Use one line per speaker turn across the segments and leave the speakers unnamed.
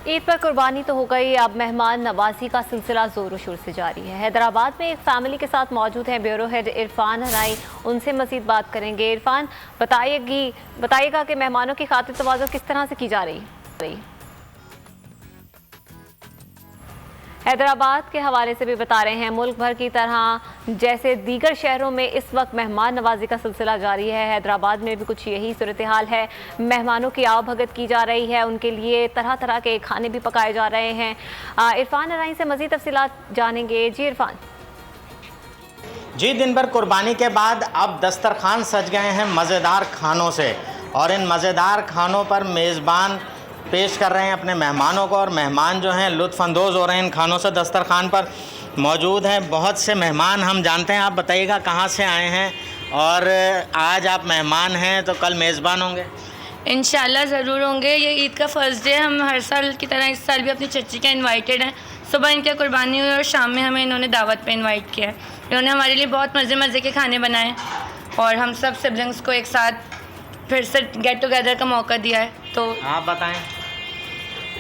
ईद पर कुर्बानी तो हो गई, अब मेहमान नवाजी का सिलसिला जोरों शोर से जारी है। हैदराबाद में एक फैमिली के साथ मौजूद हैं ब्यूरो हेड इरफान हनाई, उनसे मजीद बात करेंगे। इरफान, बताइएगा कि मेहमानों की खातिर तवाज़ुन किस तरह से की जा रही है। हैदराबाद के हवाले से भी बता रहे हैं, मुल्क भर की तरह जैसे दीगर शहरों में इस वक्त मेहमान नवाजी का सिलसिला जारी है, हैदराबाद में भी कुछ यही सूरत हाल है। मेहमानों की आवभगत की जा रही है, उनके लिए तरह तरह के खाने भी पकाए जा रहे हैं। इरफान हनाई से मज़ीद तफसीलात जानेंगे। जी इरफान।
जी, दिन भर कुर्बानी के बाद अब दस्तरखान सज गए हैं मज़ेदार खानों से, और इन मज़ेदार खानों पर मेज़बान पेश कर रहे हैं अपने मेहमानों को, और मेहमान जो हैं लुत्फ़अंदोज़ हो रहे हैं इन खानों से। दस्तरखान पर मौजूद हैं बहुत से मेहमान, हम जानते हैं। आप बताइएगा कहाँ से आए हैं, और आज आप मेहमान हैं तो कल मेज़बान होंगे?
इंशाल्लाह ज़रूर होंगे। ये ईद का फ़र्स्ट डे, हम हर साल की तरह इस साल भी अपनी चच्ची का इनवाइटेड हैं। सुबह इनकी कुर्बानी हुई और शाम में हमें इन्होंने दावत पे इनवाइट किया है। इन्होंने हमारे लिए बहुत मज़े के खाने बनाए और हम सब सिबलिंग्स को एक साथ फिर से गेट टुगेदर का मौका दिया है। तो
आप बताएं।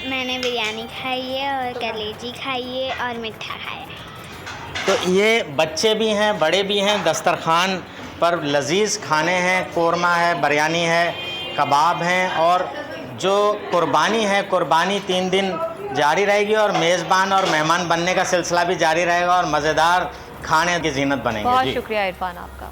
मैंने बिरयानी खाई है और कलेजी खाई है और मिठा खाया है।
तो ये बच्चे भी हैं, बड़े भी हैं। दस्तरखान पर लजीज़ खाने हैं, कोरमा है, बिरयानी है, कबाब हैं, और जो कुर्बानी है, कुर्बानी 3 दिन जारी रहेगी, और मेज़बान और मेहमान बनने का सिलसिला भी जारी रहेगा, और मज़ेदार खाने की ज़ीनत बनेंगे।
बहुत शुक्रिया इरफान आपका।